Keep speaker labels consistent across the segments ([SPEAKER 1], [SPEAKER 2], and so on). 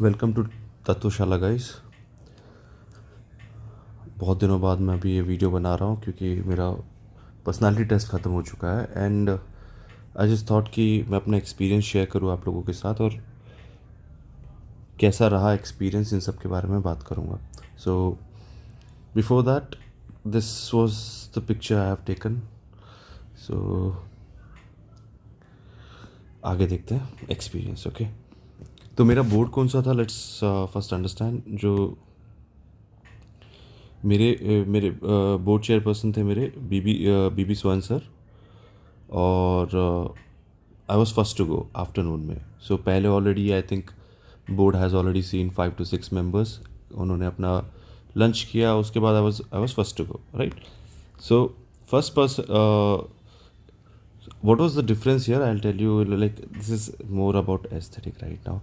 [SPEAKER 1] Welcome to तत्वशाला guys. बहुत दिनों बाद मैं अभी ये वीडियो बना रहा हूँ क्योंकि मेरा पर्सनालिटी टेस्ट ख़त्म हो चुका है एंड आई जस्ट थॉट कि मैं अपना एक्सपीरियंस शेयर करूँ आप लोगों के साथ और कैसा रहा एक्सपीरियंस इन सब के बारे में बात करूँगा। So before that this was the picture I have taken. So आगे देखते हैं एक्सपीरियंस। ओके, तो मेरा बोर्ड कौन सा था, लेट्स फर्स्ट अंडरस्टैंड। जो मेरे बोर्ड चेयरपर्सन थे मेरे बीबी स्वर्ण सर, और I was first to go afternoon में। सो पहले already I think board has already seen 5 to 6 members. उन्होंने अपना लंच किया, उसके बाद I was first to go, right. So first person, what was the difference here, I'll tell you. Like, this is more about aesthetic right now.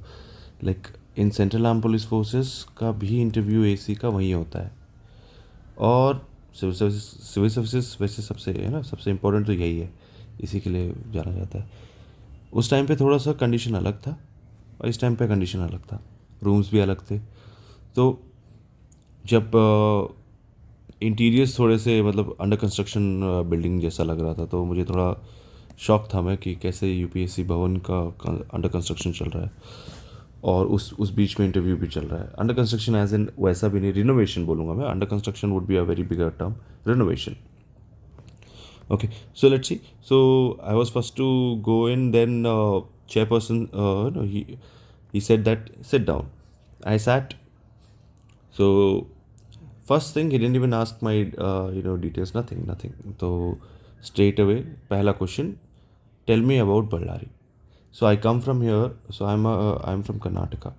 [SPEAKER 1] Like in Central Armed Police Forces का भी interview AC का वहीं होता है, और civil services वैसे सबसे है ना, सबसे इम्पोर्टेंट तो यही है, इसी के लिए जाना जाता है। उस टाइम पे थोड़ा सा कंडीशन अलग था और इस टाइम पे कंडीशन अलग था, रूम्स भी अलग थे। तो जब इंटीरियर्स थोड़े से मतलब अंडर कंस्ट्रक्शन बिल्डिंग जैसा लग रहा था, तो मुझे थोड़ा शॉक था मैं कि कैसे यूपीएससी भवन का अंडर कंस्ट्रक्शन चल रहा है और उस बीच में इंटरव्यू भी चल रहा है। अंडर कंस्ट्रक्शन एज इन वैसा भी नहीं, रिनोवेशन बोलूँगा मैं। Under construction would be a very bigger term, renovation. Okay, so let's see. So I was first to go in. Then chairperson, no, he said that sit down. I sat. So first thing, he didn't even ask my details. Nothing. So straight away, पहला question, tell me about Ballari. So I come from here. So I'm from Karnataka.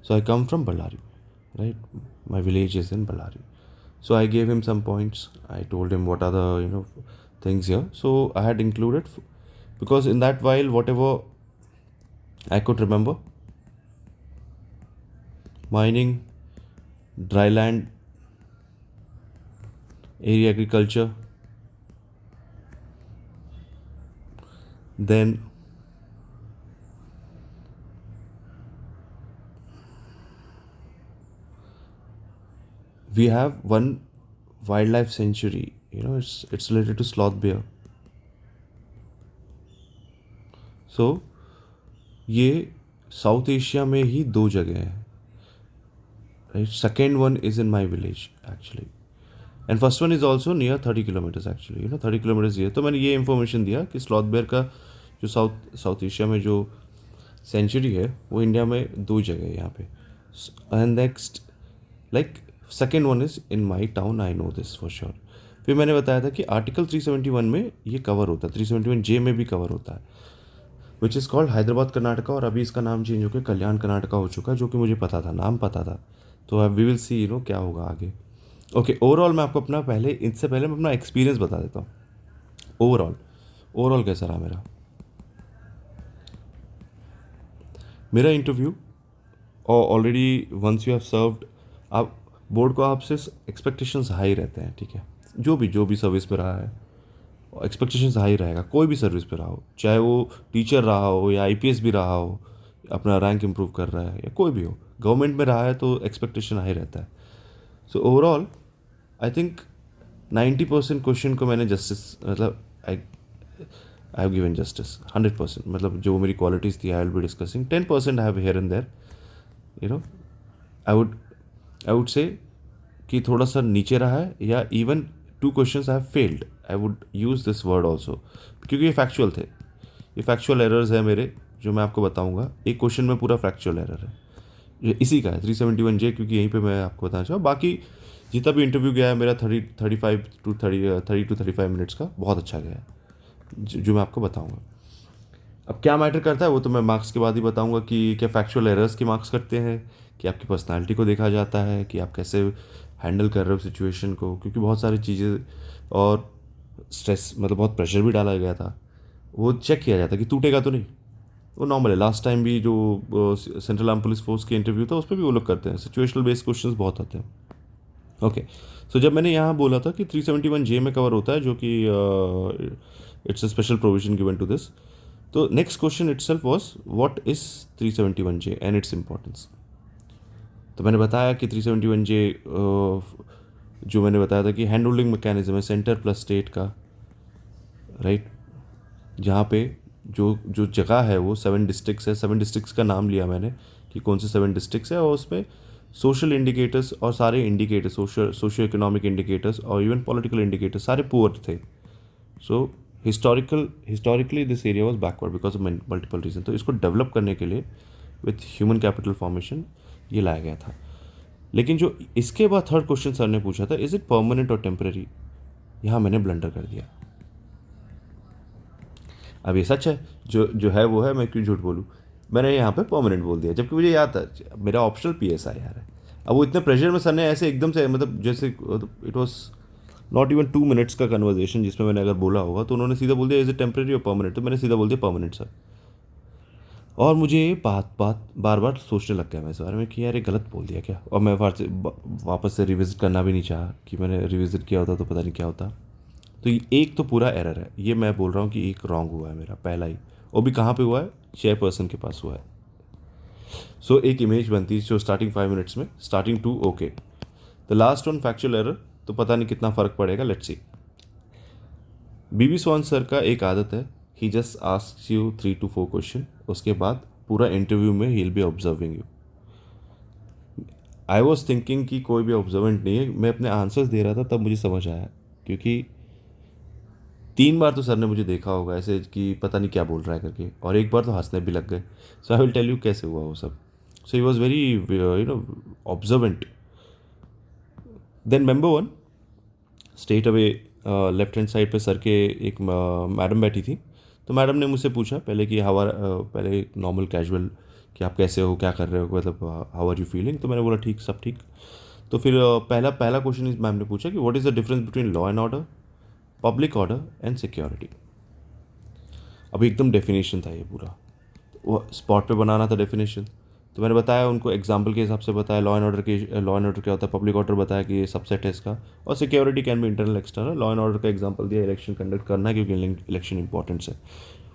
[SPEAKER 1] So I come from Ballari, right? My village is in Ballari. So I gave him some points. I told him what are the things here. So I had included, because in that while whatever I could remember, mining, dry land, area agriculture, then we have one wildlife sanctuary. It's related to sloth bear. So ये south Asia में ही 2 जगह हैं, right. Second one is in my village actually, and first one is also near 30 kilometres actually, 30 kilometres ये। तो मैंने ये information दिया कि स्लॉथ बेयर का जो साउथ एशिया में जो सेंचुरी है वो इंडिया में 2 जगह है यहाँ पे। And next, like second one is in my town, I know this for sure. फिर मैंने बताया था कि आर्टिकल 371 में ये कवर होता है, 371J में भी कवर होता है, which is called Hyderabad Karnataka, और अभी इसका नाम चेंज होकर कल्याण कर्नाटका हो चुका है, जो कि मुझे पता था, नाम पता था। तो वी विल सी क्या होगा आगे। ओके, ओवरऑल मैं आपको अपना इससे पहले मैं अपना एक्सपीरियंस बता देता हूँ। ओवरऑल कैसा रहा मेरा interview. Already once you have served, आप बोर्ड को आपसे एक्सपेक्टेशंस हाई रहते हैं, ठीक है। जो भी सर्विस पे रहा है, एक्सपेक्टेशंस हाई रहेगा, कोई भी सर्विस पे रहा हो, चाहे वो टीचर रहा हो या आईपीएस भी रहा हो, अपना रैंक इम्प्रूव कर रहा है, या कोई भी हो, गवर्नमेंट में रहा है तो एक्सपेक्टेशन हाई रहता है। So overall I think 90% question को मैंने जस्टिस, मतलब आई हैव गिवन जस्टिस 100%। मतलब जो मेरी क्वालिटीज़ थी I will be discussing, 10% I have here and there, I would say कि थोड़ा सा नीचे रहा है, या even 2 questions I have failed, I would use this word also, क्योंकि ये फैक्चुअल थे, ये फैक्चुअल एरर्स है मेरे जो मैं आपको बताऊंगा। एक क्वेश्चन में पूरा फैक्चुअल एरर है, ये इसी का है 371J, क्योंकि यहीं पे मैं आपको बताना चाहूँ। बाकी जितना भी इंटरव्यू गया है मेरा 30 to 35 मिनट्स का बहुत अच्छा गया है, जो मैं आपको बताऊँगा। अब क्या मैटर करता है वो तो मैं मार्क्स के बाद ही बताऊंगा, कि क्या फैक्चुअल एरर्स के मार्क्स करते हैं, कि आपकी पर्सनालिटी को देखा जाता है, कि आप कैसे हैंडल कर रहे हो सिचुएशन को, क्योंकि बहुत सारी चीज़ें और स्ट्रेस, मतलब बहुत प्रेशर भी डाला गया था, वो चेक किया जाता है कि टूटेगा तो नहीं। वो नॉर्मल है, लास्ट टाइम भी जो सेंट्रल आर्म पुलिस फोर्स के इंटरव्यू था उस पर भी वो लोग करते हैं, सिचुएशनल बेस्ड क्वेश्चंस बहुत आते हैं। ओके, सो जब मैंने यहाँ बोला था कि 371J में कवर होता है, जो कि it's a special provision given to this, तो next question itself was what is 371J and its importance. तो मैंने बताया कि 371J जो मैंने बताया था कि हैंड होल्डिंग मैकेनिज्म है सेंटर प्लस स्टेट का, राइट, जहाँ पे जो जो जगह है वो 7 डिस्ट्रिक्ट्स है। 7 डिस्ट्रिक्ट्स का नाम लिया मैंने कि कौन से 7 डिस्ट्रिक्ट्स है, और उसमें सोशल इंडिकेटर्स और सारे इंडिकेटर्स, सोशियो इकोनॉमिक इंडिकेटर्स और इवन पॉलिटिकल इंडिकेटर्स सारे पुअर थे। So historically this area was backward because of multiple reason. तो इसको डेवलप करने के लिए विथ ह्यूमन कैपिटल फॉर्मेशन ये लाया गया था। लेकिन जो इसके बाद थर्ड क्वेश्चन सर ने पूछा था, इज इट परमानेंट और टेम्पररी, यहाँ मैंने ब्लंडर कर दिया। अब ये सच है, जो है वो है, मैं क्यों झूठ बोलूँ। मैंने यहाँ पे परमानेंट बोल दिया, जबकि मुझे याद था मेरा ऑप्शनल PSI यार है। अब वो इतने प्रेशर में सर ने ऐसे एकदम से, मतलब जैसे it was not even 2 minutes का कन्वर्जेशन जिसमें मैंने अगर बोला होगा, तो उन्होंने सीधा बोल दिया इज इट टेम्परेरी और परमानेंट, तो मैंने सीधा बोल दिया परमानेंट सर। और मुझे बार बार सोचने लग गया मैं इस बारे में कि यार ये गलत बोल दिया क्या, और मैं वापस से रिविजिट करना भी नहीं चाहा कि मैंने रिविजिट किया होता तो पता नहीं क्या होता। तो ये एक तो पूरा एरर है, ये मैं बोल रहा हूँ कि एक रॉन्ग हुआ है मेरा पहला ही, वो भी कहाँ पे हुआ है, चेयरपर्सन के पास हुआ है। सो एक इमेज बनती है जो स्टार्टिंग 5 मिनट्स में, starting 2 okay, the last one factual error, तो पता नहीं कितना फ़र्क पड़ेगा, let's see. Bibi swan sir का एक आदत है, he just asks you 3 to 4 question, उसके बाद पूरा इंटरव्यू में he will be observing you. I was thinking कि कोई भी ऑब्जर्वेंट नहीं है, मैं अपने आंसर्स दे रहा था तब मुझे समझ आया, क्योंकि 3 बार तो सर ने मुझे देखा होगा ऐसे कि पता नहीं क्या बोल रहा है करके, और एक बार तो हंसने भी लग गए। So I will tell you कैसे हुआ वो सब। So he was very observant. Then member 1 straight away left hand side पे सर के एक मैडम बैठी थी। तो मैडम ने मुझसे पूछा पहले कि पहले नॉर्मल कैजुअल कि आप कैसे हो, क्या कर रहे हो, मतलब हाउ आर यू फीलिंग। तो मैंने बोला ठीक, सब ठीक। तो फिर पहला क्वेश्चन इस मैम ने पूछा कि what is the difference between law and order, public order and security. अभी एकदम डेफिनेशन था ये पूरा, वो स्पॉट पे बनाना था डेफिनेशन। तो मैंने बताया उनको एग्जाम्पल के हिसाब से बताया, लॉ एंड ऑर्डर क्या होता है, पब्लिक ऑर्डर बताया कि ये सबसेट है इसका, और सिक्योरिटी कैन भी internal external. Law and order का एग्जाम्पल दिया, इलेक्शन कंडक्ट करना है क्योंकि इलेक्शन इंपॉर्टेंट है,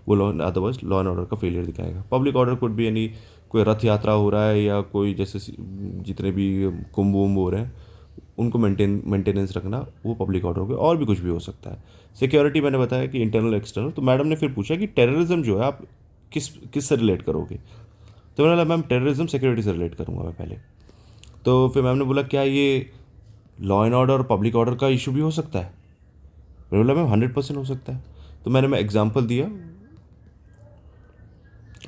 [SPEAKER 1] वो law, otherwise law and order का फेलियर दिखाएगा। पब्लिक ऑर्डर कुड भी यानी कोई रथ यात्रा हो रहा है या कोई जैसे जितने भी कुंभ वुम्भ हो रहे हैं उनको मेंटेनेंस रखना, वो पब्लिक ऑर्डर हो गया, और भी कुछ भी हो सकता है। सिक्योरिटी मैंने बताया कि इंटरनल एक्सटर्नल। तो मैडम ने फिर पूछा कि टेररिज्म जो है आप किस से रिलेट करोगे। तो मैंने बोला मैम टेररिज्म सिक्योरिटी से रिलेट करूँगा मैं पहले। तो फिर मैम ने बोला क्या ये लॉ एंड ऑर्डर और पब्लिक ऑर्डर का इशू भी हो सकता है। मैंने बोला मैम 100% हो सकता है। तो मैं एग्जांपल दिया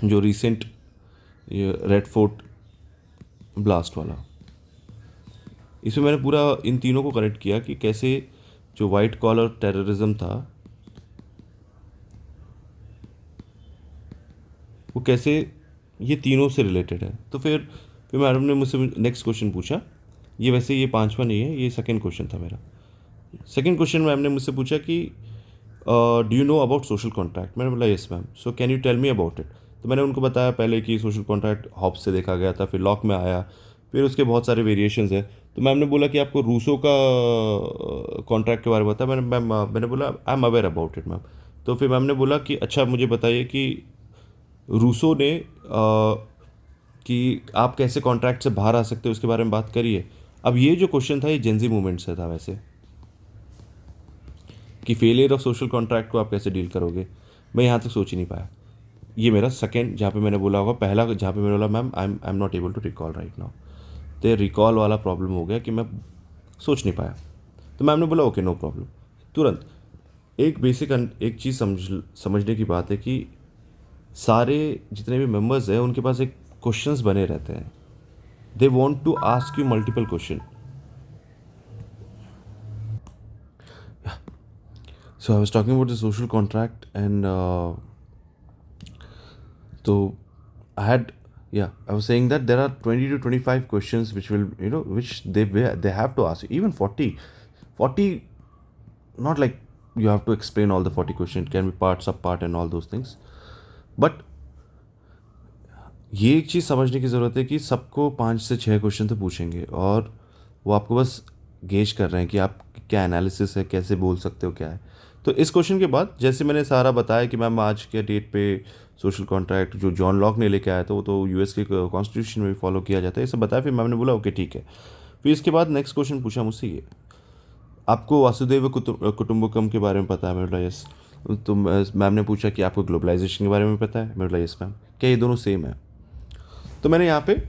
[SPEAKER 1] जो रिसेंट ये रेड फोर्ट ब्लास्ट वाला, इसमें मैंने पूरा इन तीनों को कनेक्ट किया कि कैसे जो वाइट कॉलर टेररिज्म था वो कैसे ये तीनों से रिलेटेड है। तो फिर मैडम ने मुझसे नेक्स्ट क्वेश्चन पूछा, ये वैसे ये 5वां नहीं है, ये सेकंड क्वेश्चन था मेरा। सेकंड क्वेश्चन मैम ने मुझसे पूछा कि do you know about social contract. मैंने बोला yes ma'am, so can you tell me about it. तो मैंने उनको बताया पहले कि सोशल कॉन्ट्रैक्ट हॉब्स से देखा गया था, फिर लॉक में आया, फिर उसके बहुत सारे वेरिएशंस हैं। तो मैम ने बोला कि आपको रूसो का कॉन्ट्रैक्ट के बारे में बताया। मैंने बोला आई am aware about it ma'am. तो फिर मैम ने बोला कि अच्छा मुझे बताइए कि रूसो ने कि आप कैसे कॉन्ट्रैक्ट से बाहर आ सकते हो उसके बारे में बात करिए। अब ये जो क्वेश्चन था ये जेंजी मूवमेंट से था वैसे, कि फेलियर ऑफ सोशल कॉन्ट्रैक्ट को आप कैसे डील करोगे। मैं यहाँ तक सोच ही नहीं पाया। ये मेरा सेकंड जहाँ पे मैंने बोला होगा, पहला जहाँ पे मैंने बोला ma'am I am not able to recall right now, तो रिकॉल वाला प्रॉब्लम हो गया कि मैं सोच नहीं पाया। तो मैम ने बोला ओके नो प्रॉब्लम। तुरंत एक बेसिक एक चीज़ समझने की बात है कि सारे जितने भी मेंबर्स हैं उनके पास एक क्वेश्चंस बने रहते हैं, they want to ask you multiple question. So I was talking about the social contract, and so I was saying that there are 20 to 25 questions which will, which they have to ask you, even 40, not like you have to explain all the 40 questions, it can be part, sub part and all those things, but ये एक चीज़ समझने की ज़रूरत है कि सबको 5 से 6 question तो पूछेंगे, और वो आपको बस गेज कर रहे हैं कि आप क्या एनालिसिस है, कैसे बोल सकते हो क्या है। तो इस क्वेश्चन के बाद जैसे मैंने सारा बताया कि मैम आज के डेट पे सोशल कॉन्ट्रैक्ट जो जॉन लॉक ने लेके आया था वो तो यूएस के कॉन्स्टिट्यूशन में भी फॉलो किया जाता है, ये सब बताया। फिर मैम ने बोला ओके ठीक है। फिर इसके बाद नेक्स्ट क्वेश्चन पूछा मुझसे, ये आपको वासुदेव कुटुंबकम के बारे में पता है? मैं बोला यस। तो मैम ने पूछा कि आपको ग्लोबलाइजेशन के बारे में पता है? मैं बोला यस मैम। क्या ये दोनों सेम है? तो मैंने यहाँ पे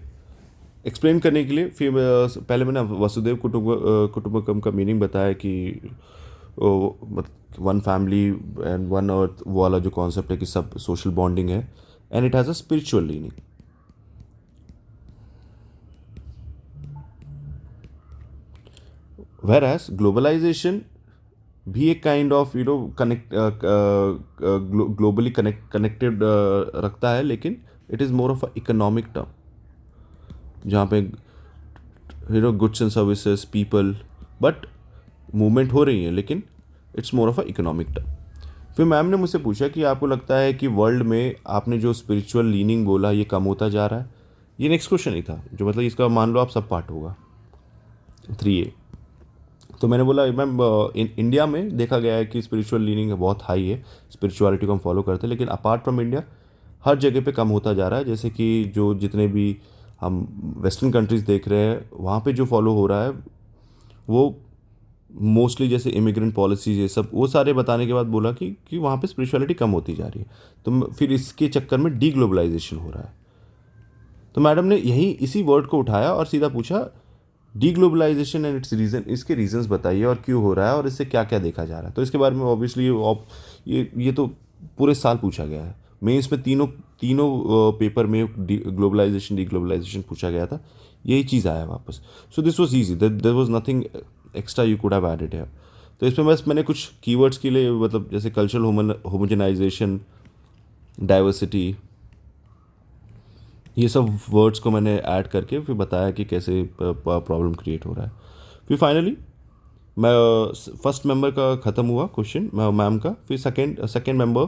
[SPEAKER 1] एक्सप्लेन करने के लिए फिर पहले मैंने वसुदेव कुटुंबकम का मीनिंग बताया कि one family and one earth वो वाला जो कॉन्सेप्ट है कि सब सोशल बॉन्डिंग है and it has a spiritual meaning. Whereas globalization भी एक kind of connect globally connected रखता है, लेकिन it is more of a economic term जहाँ पे goods and services people but movement हो रही है, लेकिन it's more of a economic term. फिर मैम ने मुझसे पूछा कि आपको लगता है कि वर्ल्ड में आपने जो स्पिरिचुअल लीनिंग बोला ये कम होता जा रहा है? ये नेक्स्ट क्वेश्चन ही था, जो मतलब इसका मान लो आप सब पार्ट होगा 3A। तो मैंने बोला मैम इंडिया में देखा गया है कि स्पिरिचुअल लीनिंग बहुत हाई है, स्पिरिचुअलिटी को हम फॉलो करते हैं, लेकिन अपार्ट फ्रॉम इंडिया हर जगह पे कम होता जा रहा है। जैसे कि जो जितने भी हम वेस्टर्न कंट्रीज़ देख रहे हैं वहाँ पे जो फॉलो हो रहा है वो मोस्टली जैसे इमिग्रेंट पॉलिसीज ये सब वो सारे बताने के बाद बोला कि वहाँ पे स्पिरिचुअलिटी कम होती जा रही है। तो फिर इसके चक्कर में डी ग्लोबलाइजेशन हो रहा है। तो मैडम ने यही इसी वर्ड को उठाया और सीधा पूछा deglobalization and it's reason, इसके रीजंस बताइए और क्यों हो रहा है और इससे क्या क्या देखा जा रहा है। तो इसके बारे में ऑब्वियसली ये तो पूरे साल पूछा गया है। मेंस में तीनों तीनों पेपर में ग्लोबलाइजेशन डी ग्लोबलाइजेशन पूछा गया था, यही चीज़ आया वापस। So this was easy, there was nothing extra you could have added है। तो इसमें बस मैंने कुछ कीवर्ड्स के लिए मतलब जैसे कल्चरल होमोजेनाइजेशन, डाइवर्सिटी, ये सब वर्ड्स को मैंने ऐड करके फिर बताया कि कैसे प्रॉब्लम क्रिएट हो रहा है। फिर फाइनली मैं फर्स्ट मेंबर का ख़त्म हुआ क्वेश्चन मैम का। फिर सेकेंड मेंबर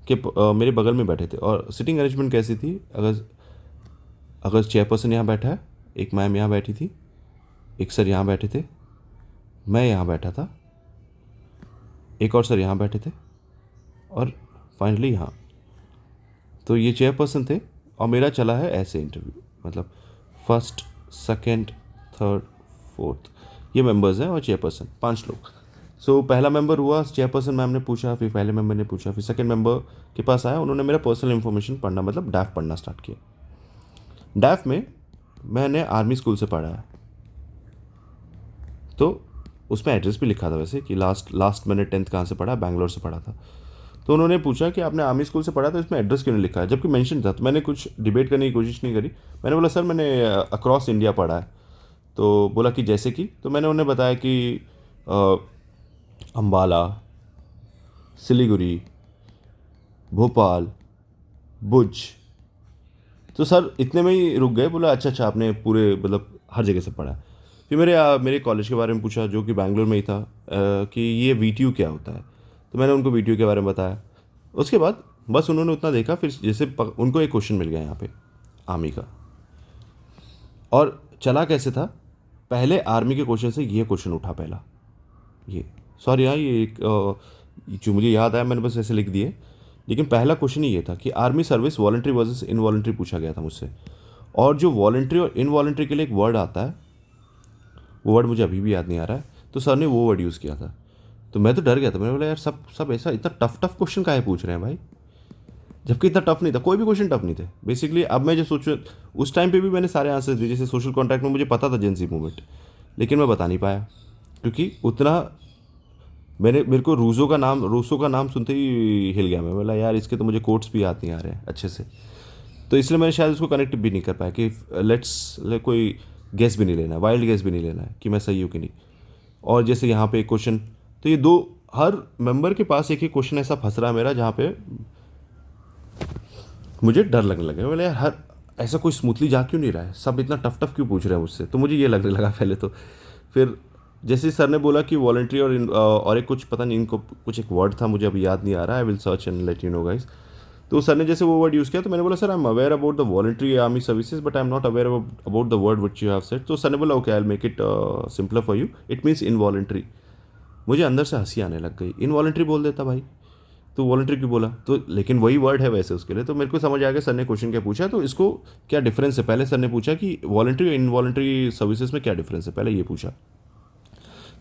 [SPEAKER 1] के मेरे बगल में बैठे थे और सिटिंग अरेंजमेंट कैसी थी, अगर चेयरपर्सन यहाँ बैठा है, एक मैम यहाँ बैठी थी, एक सर यहाँ बैठे थे, मैं यहाँ बैठा था, एक और सर यहाँ बैठे थे और फाइनली यहाँ। तो ये चेयरपर्सन थे और मेरा चला है ऐसे इंटरव्यू, मतलब फर्स्ट सेकंड थर्ड फोर्थ ये मेंबर्स हैं और चेयरपर्सन 5 लोग। सो पहला मेंबर हुआ, चेयरपर्सन मैम ने पूछा, फिर पहले मेंबर ने पूछा, फिर सेकंड मेंबर के पास आया, उन्होंने मेरा पर्सनल इन्फॉर्मेशन पढ़ना मतलब डैफ पढ़ना स्टार्ट किया। डैफ में मैंने आर्मी स्कूल से पढ़ा है, तो उसमें एड्रेस भी लिखा था वैसे कि लास्ट मैंने 10th कहाँ से पढ़ा, बैंगलोर से पढ़ा था। तो उन्होंने पूछा कि आपने आर्मी स्कूल से पढ़ा तो इसमें एड्रेस क्यों नहीं लिखा है, जबकि मेंशन था। तो मैंने कुछ डिबेट करने की कोशिश नहीं करी, मैंने बोला सर मैंने अक्रॉस इंडिया पढ़ा है। तो बोला कि जैसे कि, तो मैंने उन्हें बताया कि अम्बाला, सिलीगुड़ी, भोपाल, भुज। तो सर इतने में ही रुक गए, बोला अच्छा आपने पूरे मतलब हर जगह से पढ़ा है। फिर मेरे कॉलेज के बारे में पूछा जो कि बैंगलोर में ही था, कि ये वीटीयू क्या होता है। तो मैंने उनको वीटीयू के बारे में बताया। उसके बाद बस उन्होंने उतना देखा, फिर जैसे उनको एक क्वेश्चन मिल गया यहाँ पे आर्मी का। और चला कैसे था, पहले आर्मी के क्वेश्चन से ये क्वेश्चन उठा पहला, ये सॉरी हाँ ये एक जो मुझे याद आया मैंने बस ऐसे लिख दिए, लेकिन पहला क्वेश्चन ही ये था कि army service voluntary versus involuntary पूछा गया था मुझसे। और जो वॉलंटरी और इनवॉलंटरी के लिए एक वर्ड आता है, वो वर्ड मुझे अभी भी याद नहीं आ रहा है, तो सर ने वो वर्ड यूज़ किया था। तो मैं तो डर गया था, मैंने बोला यार सब ऐसा इतना टफ क्वेश्चन काहे पूछ रहे हैं भाई, जबकि इतना टफ नहीं था, कोई भी क्वेश्चन टफ नहीं थे बेसिकली। अब मैं जो सोचूं, उस टाइम पे भी मैंने सारे आंसर दिए, जैसे सोशल कॉन्ट्रैक्ट में मुझे पता था जेन ज़ी मूवमेंट, लेकिन मैं बता नहीं पाया क्योंकि उतना मेरे को रूसो का नाम सुनते ही हिल गया। मैं बोला यार इसके तो मुझे कोट्स भी याद नहीं आ रहे हैं अच्छे से, तो इसलिए मैंने शायद उसको कनेक्ट भी नहीं कर पाया कि कोई गैस भी नहीं लेना, वाइल्ड गैस भी नहीं लेना है कि मैं सही हूँ कि नहीं। और जैसे यहाँ पे एक क्वेश्चन, तो ये दो हर मेंबर के पास एक ही क्वेश्चन ऐसा फंस रहा है मेरा जहाँ पे मुझे डर लगने लगा। बोले यार हर ऐसा कोई स्मूथली जा क्यों नहीं रहा है, सब इतना टफ क्यों पूछ रहे हैं मुझसे, तो मुझे ये लगने लगा पहले तो। फिर जैसे सर ने बोला कि वॉलंटरी और एक कुछ पता नहीं इनको कुछ एक वर्ड था, मुझे अभी याद नहीं आ रहा, I will search and let you know guys. तो सर ने जैसे वो वर्ड यूज़ किया तो मैंने बोला sir I am aware about the voluntary army services but I am not aware about the word which you have said. तो sir ने बोला okay I will make it simpler for you, it means involuntary. मुझे अंदर से हंसी आने लग गई। इनवॉलंटरी बोल देता भाई, तो वॉलंटरी क्यों बोला? तो लेकिन वही वर्ड है वैसे उसके लिए। तो मेरे को समझ आ गया सर ने क्वेश्चन क्या पूछा, तो इसको क्या डिफरेंस है। पहले सर ने पूछा कि वॉलंटरी और इनवॉलंटरी सर्विसेज में क्या डिफरेंस है, पहले ये पूछा।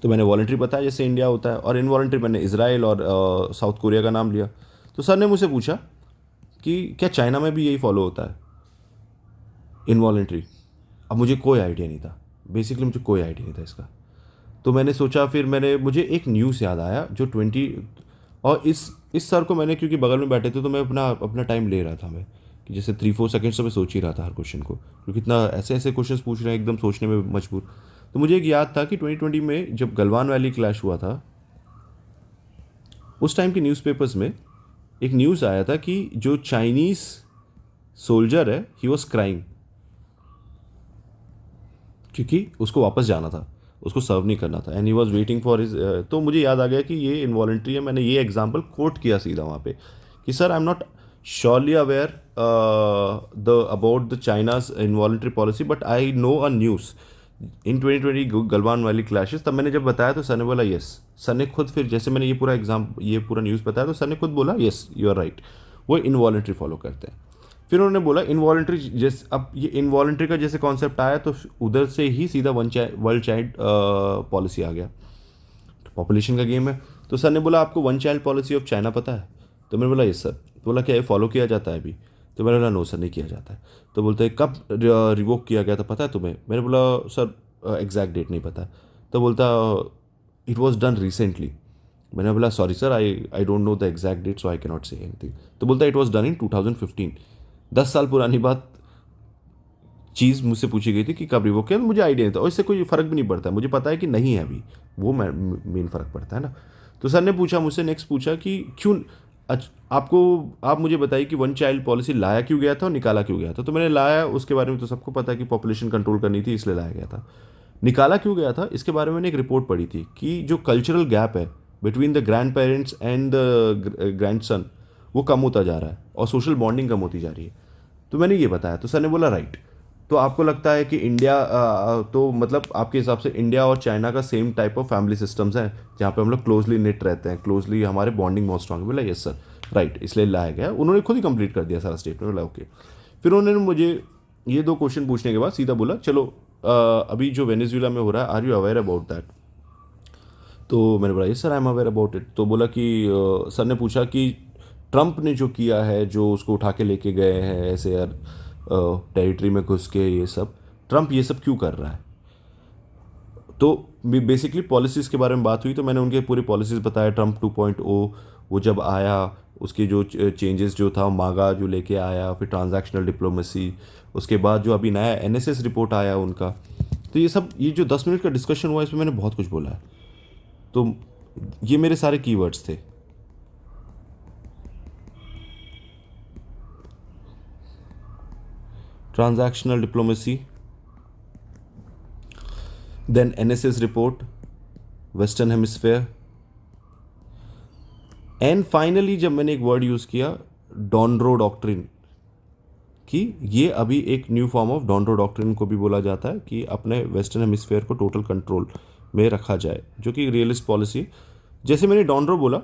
[SPEAKER 1] तो मैंने वॉलंटरी बताया जैसे इंडिया होता है, और इनवॉलंटरी मैंने इसराइल और साउथ कोरिया का नाम लिया। तो सर ने मुझसे पूछा कि क्या चाइना में भी यही फॉलो होता है इनवॉलंटरी। अब मुझे कोई आइडिया नहीं था, बेसिकली मुझे कोई आइडिया नहीं था इसका। तो मैंने सोचा, फिर मुझे एक न्यूज़ याद आया जो 20, और इस सर को मैंने, क्योंकि बगल में बैठे थे तो मैं अपना अपना टाइम ले रहा था मैं, कि जैसे 3-4 सेकेंड्स तो मैं सोच ही रहा था हर क्वेश्चन को, क्योंकि इतना ऐसे ऐसे क्वेश्चन पूछ रहे हैं एकदम सोचने में मजबूर। तो मुझे एक याद था कि 2020 में जब गलवान वैली क्लैश हुआ था, उस टाइम के न्यूज़पेपर्स में एक न्यूज़ आया था कि जो चाइनीज़ सोल्जर है ही वॉज क्राइंग, क्योंकि उसको वापस जाना था, उसको सर्व नहीं करना था, and he was waiting for his. तो मुझे याद आ गया कि ये इनवॉलंटरी है। मैंने ये एग्जाम्पल कोट किया सीधा वहाँ पे कि sir I am not surely aware the about the China's involuntary policy, but I know a news इन 2020 गलवान वाली क्लैशेस। तब मैंने जब बताया तो सर ने बोला यस। सर ने खुद, फिर जैसे मैंने ये पूरा न्यूज़ बताया तो सर ने खुद बोला यस यू आर राइट, वो इनवॉलंटरी फॉलो करते हैं। फिर उन्होंने बोला इनवॉलंटरी, जैसे अब ये इनवॉलंटरी का जैसे कॉन्सेप्ट आया तो उधर से ही सीधा वर्ल्ड चाइल्ड पॉलिसी आ गया। पॉपुलेशन का गेम है। तो सर ने बोला आपको one child policy of China पता है? तो मैंने बोला यस सर। तो बोला क्या ये फॉलो किया जाता है अभी? तो मैंने बोला नो सर नहीं किया जाता है। तो बोलते हैं कब रिवोक किया गया था पता है तुम्हें? मैंने बोला सर एग्जैक्ट डेट नहीं पता। तो बोलता इट वॉज डन रिसेंटली। मैंने बोला sorry sir I don't know the exact date so I cannot say anything. तो बोलता इट वॉज डन इन 2015। 10 साल पुरानी बात चीज़ मुझसे पूछी गई थी कि कब रिवोक किया, तो मुझे आइडिया नहीं था, और इससे कोई फ़र्क भी नहीं पड़ता, मुझे पता है कि नहीं है अभी, वो मेन फ़र्क पड़ता है ना। तो सर ने पूछा मुझसे, नेक्स्ट पूछा कि क्यों आप मुझे बताइए कि वन चाइल्ड पॉलिसी लाया क्यों गया था और निकाला क्यों गया था। तो मैंने लाया उसके बारे में तो सबको पता है कि पॉपुलेशन कंट्रोल करनी थी इसलिए लाया गया था। निकाला क्यों गया था इसके बारे में मैंने एक रिपोर्ट पढ़ी थी कि जो कल्चरल गैप है between the grand parents and the grand son वो कम होता जा रहा है और सोशल बॉन्डिंग कम होती जा रही है। तो मैंने ये बताया तो सर ने बोला राइट। तो आपको लगता है कि इंडिया तो मतलब आपके हिसाब से इंडिया और चाइना का same type of family systems हैं जहाँ पे हम लोग क्लोजली निट रहते हैं, क्लोजली हमारे बॉन्डिंग बहुत स्ट्रांग है। बोला यस सर राइट, इसलिए लाया गया। उन्होंने खुद ही कंप्लीट कर दिया सारा स्टेटमेंट। बोला ओके। फिर उन्होंने मुझे ये 2 क्वेश्चन पूछने के बाद सीधा बोला चलो अभी जो वेनेजुएला में हो रहा है are you aware about that? तो मैंने बोला yes sir I am aware about it. तो बोला कि सर ने पूछा कि ट्रंप ने जो किया है, जो उसको उठा के लेके गए हैं ऐसे यार टेरिटरी में घुस के, ये सब ट्रंप ये सब क्यों कर रहा है? तो बेसिकली पॉलिसीज़ के बारे में बात हुई तो मैंने उनके पूरी पॉलिसीज़ बताया। ट्रंप 2.0 वो जब आया उसके जो चेंजेस जो था, मागा जो लेके आया, फिर ट्रांजैक्शनल डिप्लोमेसी, उसके बाद जो अभी नया एनएसएस रिपोर्ट आया उनका। तो ये सब, ये जो 10 मिनट का डिस्कशन हुआ इसमें मैंने बहुत कुछ बोला है। तो ये मेरे सारे कीवर्ड्स थे। Transactional diplomacy, then NSS report, western hemisphere, and finally जब मैंने एक वर्ड यूज़ किया डॉनरो डॉक्ट्रिन, कि ये अभी एक न्यू फॉर्म ऑफ डॉनरो डॉक्ट्रिन को भी बोला जाता है कि अपने वेस्टर्न हेमिस्फेयर को टोटल कंट्रोल में रखा जाए, जो कि रियलिस्ट पॉलिसी। जैसे मैंने डॉनरो बोला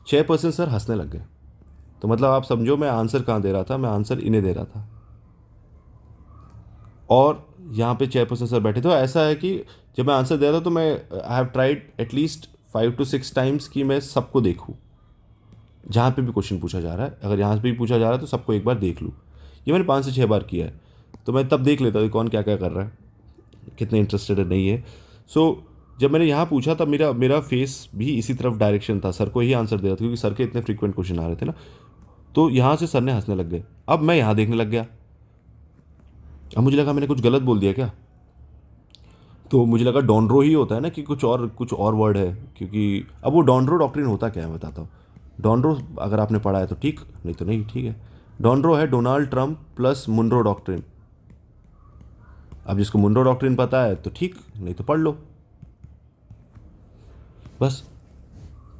[SPEAKER 1] 6% सर हंसने लग गए। तो मतलब आप समझो मैं आंसर कहाँ दे रहा था, मैं आंसर इन्हें दे रहा था और यहाँ पे 6% सर बैठे। तो ऐसा है कि जब मैं आंसर दे रहा था तो मैं I have tried at least 5 to 6 times कि मैं सबको देखूँ, जहाँ पे भी क्वेश्चन पूछा जा रहा है, अगर यहाँ पे भी पूछा जा रहा है तो सबको एक बार देख लूँ। ये मैंने 5 से 6 बार किया है। तो मैं तब देख लेता था कौन क्या क्या कर रहा है, कितने इंटरेस्टेड नहीं है। सो जब मैंने यहाँ पूछा तब मेरा मेरा फेस भी इसी तरफ डायरेक्शन था, सर को ही आंसर दे रहा था, क्योंकि सर के इतने फ्रीक्वेंट क्वेश्चन आ रहे थे ना। तो यहाँ से सर ने हंसने लग गए। अब मैं यहाँ देखने लग गया। अब मुझे लगा मैंने कुछ गलत बोल दिया क्या, तो मुझे लगा डॉनरो ही होता है ना कि कुछ और वर्ड है, क्योंकि अब वो डॉनरो डॉक्ट्रिन होता क्या है मैं बताता हूँ। डॉनरो अगर आपने पढ़ा है तो ठीक, नहीं तो नहीं, ठीक है। डॉनरो है Donald Trump plus Monroe doctrine. अब जिसको मुनरो डॉक्ट्रिन पता है तो ठीक, नहीं तो पढ़ लो बस।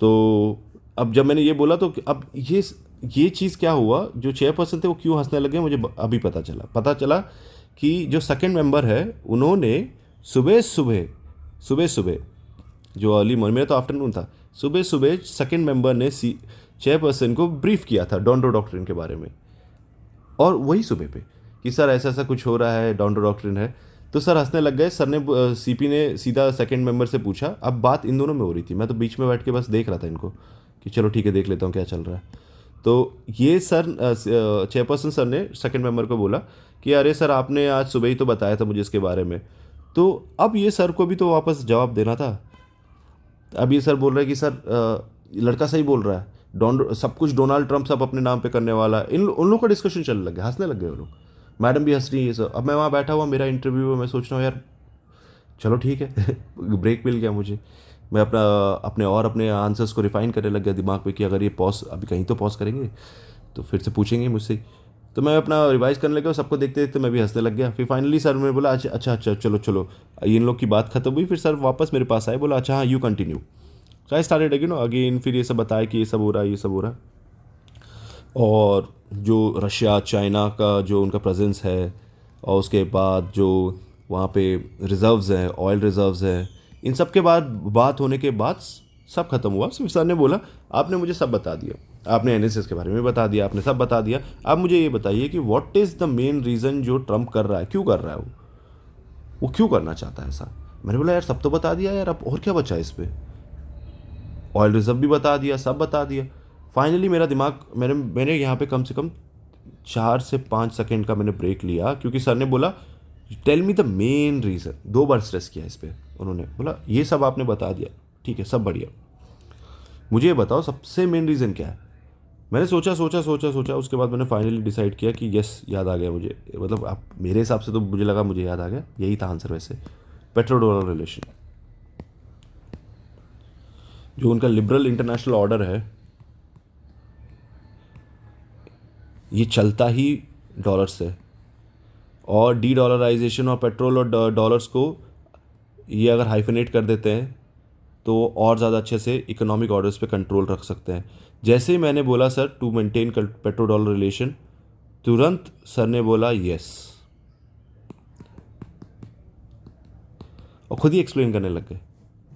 [SPEAKER 1] तो अब जब मैंने ये बोला तो अब ये चीज़ क्या हुआ, जो 6% थे वो क्यों हंसने लगे मुझे अभी पता चला कि जो सेकंड मेंबर है उन्होंने सुबह सुबह जो अर्ली मॉर्निंग, मेरा तो आफ्टरनून था, सुबह सुबह सेकंड मेंबर ने चेयरपर्सन को ब्रीफ किया था डॉन्ड्रो डॉक्ट्रिन के बारे में, और वही सुबह पे कि सर ऐसा ऐसा कुछ हो रहा है, डॉन्ड्रो डॉक्ट्रिन है। तो सर हंसने लग गए। सर ने सीपी ने सीधा सेकंड मेंबर से पूछा, अब बात इन दोनों में हो रही थी, मैं तो बीच में बैठ के बस देख रहा था इनको कि चलो ठीक है देख लेता हूँ क्या चल रहा है। तो ये सर चेयरपर्सन सर ने सेकंड मेंबर को बोला कि अरे सर आपने आज सुबह ही तो बताया था मुझे इसके बारे में। तो अब ये सर को भी तो वापस जवाब देना था। अब ये सर बोल रहे हैं कि सर लड़का सही बोल रहा है, सब कुछ डोनाल्ड ट्रंप सब अपने नाम पे करने वाला है। उन लोगों का डिस्कशन चलने लग गया, हंसने लग गए वो लोग, मैडम भी हंस रही है ये सब। अब मैं वहाँ बैठा हुआ, मेरा इंटरव्यू है, मैं सोच रहा हूँ यार चलो ठीक है ब्रेक मिल गया मुझे। मैं अपने आंसर्स को रिफाइन करने लग गया दिमाग में कि अगर ये पॉज अभी कहीं तो पॉज करेंगे तो फिर से पूछेंगे मुझसे। तो मैं अपना रिवाइज करने लगा, सबको देखते देखते मैं भी हंसने लग गया। फिर फाइनली सर ने बोला अच्छा अच्छा अच्छा चलो चलो, इन लोग की बात खत्म हुई। फिर सर वापस मेरे पास आए, बोला अच्छा हाँ you continue. So I started again again, फिर ये सब बताया कि ये सब हो रहा है, ये सब हो रहा है। और जो रशिया चाइना का जो उनका प्रेजेंस है, और उसके बाद जो वहाँ पे रिज़र्व्स हैं, ऑयल रिज़र्व्स हैं, इन सब के बाद बात होने के बाद सब खत्म हुआ। सिर्फ सर ने बोला आपने मुझे सब बता दिया, आपने एनएसएस के बारे में बता दिया, आपने सब बता दिया, आप मुझे ये बताइए कि what is the main reason जो ट्रम्प कर रहा है, क्यों कर रहा है वो क्यों करना चाहता है ऐसा। मैंने बोला यार सब तो बता दिया यार, अब और क्या बचा इस पर, ऑयल रिजर्व भी बता दिया, सब बता दिया। फाइनली मेरा दिमाग, मैंने यहाँ पे कम से कम 4 से 5 सेकेंड का मैंने ब्रेक लिया, क्योंकि सर ने बोला tell me the main reason. 2 बार स्ट्रेस किया इस पर उन्होंने, बोला ये सब आपने बता दिया, ठीक है सब बढ़िया, मुझे ये बताओ सबसे मेन रीज़न क्या है। मैंने सोचा सोचा सोचा सोचा, उसके बाद मैंने फाइनली डिसाइड किया कि यस याद आ गया मुझे, मतलब आप मेरे हिसाब से तो मुझे लगा मुझे याद आ गया, यही था आंसर वैसे, पेट्रो डॉलर रिलेशन। जो उनका लिबरल इंटरनेशनल ऑर्डर है ये चलता ही डॉलर से, और डी डॉलराइजेशन और पेट्रोल और डॉलर्स को ये अगर हाइफिनेट कर देते हैं तो और ज़्यादा अच्छे से इकोनॉमिक ऑर्डर्स पे कंट्रोल रख सकते हैं। जैसे ही मैंने बोला sir to maintain petro dollar relation, तुरंत सर ने बोला यस, और खुद ही एक्सप्लेन करने लग गए,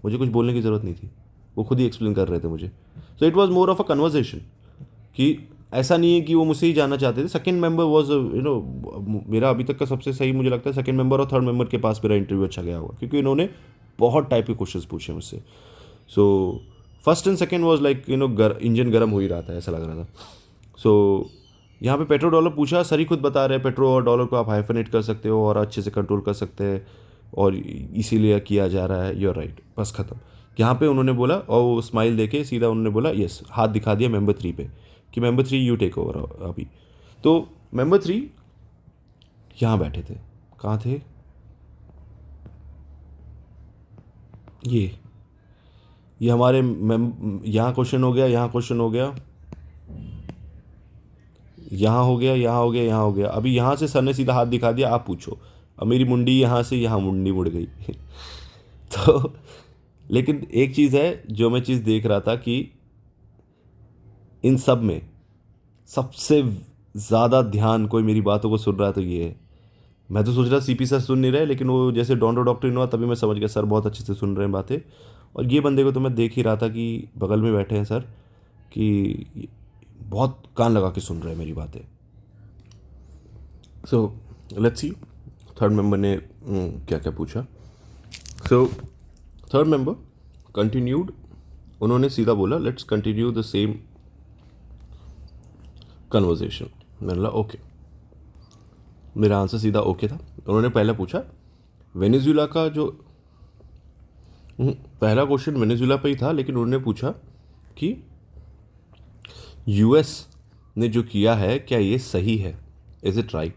[SPEAKER 1] मुझे कुछ बोलने की ज़रूरत नहीं थी, वो खुद ही एक्सप्लेन कर रहे थे मुझे। So it was more of a conversation, कि ऐसा नहीं है कि वो मुझसे ही जानना चाहते थे। सेकंड मेंबर वाज मेरा अभी तक का सबसे सही मुझे लगता है सेकंड मेंबर और थर्ड मेंबर के पास मेरा इंटरव्यू अच्छा गया होगा, क्योंकि इन्होंने बहुत टाइप के क्वेश्चंस पूछे मुझसे। So first and second was like engine गर्म हो ही रहा था, ऐसा लग रहा था। सो यहाँ पे पेट्रो डॉलर पूछा, सर ही खुद बता रहे हैं पेट्रो और डॉलर को आप हाइफनेट कर सकते हो और अच्छे से कंट्रोल कर सकते हैं, और इसीलिए किया जा रहा है, यूर राइट, बस ख़त्म। यहाँ पे उन्होंने बोला, और वो स्माइल देके सीधा उन्होंने बोला यस, हाथ दिखा दिया मेंबर 3 पे कि मेंबर 3 यू टेक ओवर अभी। तो मेंबर 3 यहाँ बैठे थे, कहाँ थे ये हमारे यहाँ क्वेश्चन हो गया, यहाँ क्वेश्चन हो गया, यहाँ हो गया, यहाँ हो गया, यहाँ हो गया। अभी यहाँ से सर ने सीधा हाथ दिखा दिया आप पूछो, अब मेरी मुंडी यहाँ से यहाँ मुंडी मुड़ गई तो लेकिन एक चीज़ है जो मैं चीज़ देख रहा था कि इन सब में सबसे ज़्यादा ध्यान कोई मेरी बातों को सुन रहा है तो ये है। मैं तो सोच रहा सीपी सर सुन नहीं रहे, लेकिन वो जैसे डॉन्ड्रो डॉक्ट्रिन हुआ तभी मैं समझ गया सर बहुत अच्छे से सुन रहे हैं बातें। और ये बंदे को तो मैं देख ही रहा था कि बगल में बैठे हैं सर, कि बहुत कान लगा के सुन रहे हैं मेरी बातें। So let's see third member ने क्या क्या पूछा। सो थर्ड मेंबर कंटिन्यूड, उन्होंने सीधा बोला let's continue the same conversation. मैंने बोला ओके, मेरा आंसर सीधा ओके था। उन्होंने पहले पूछा वेनेजुएला का जो पहला क्वेश्चन वेनेजुएला पे ही था, लेकिन उन्होंने पूछा कि यूएस ने जो किया है क्या ये सही है, इज इट राइट।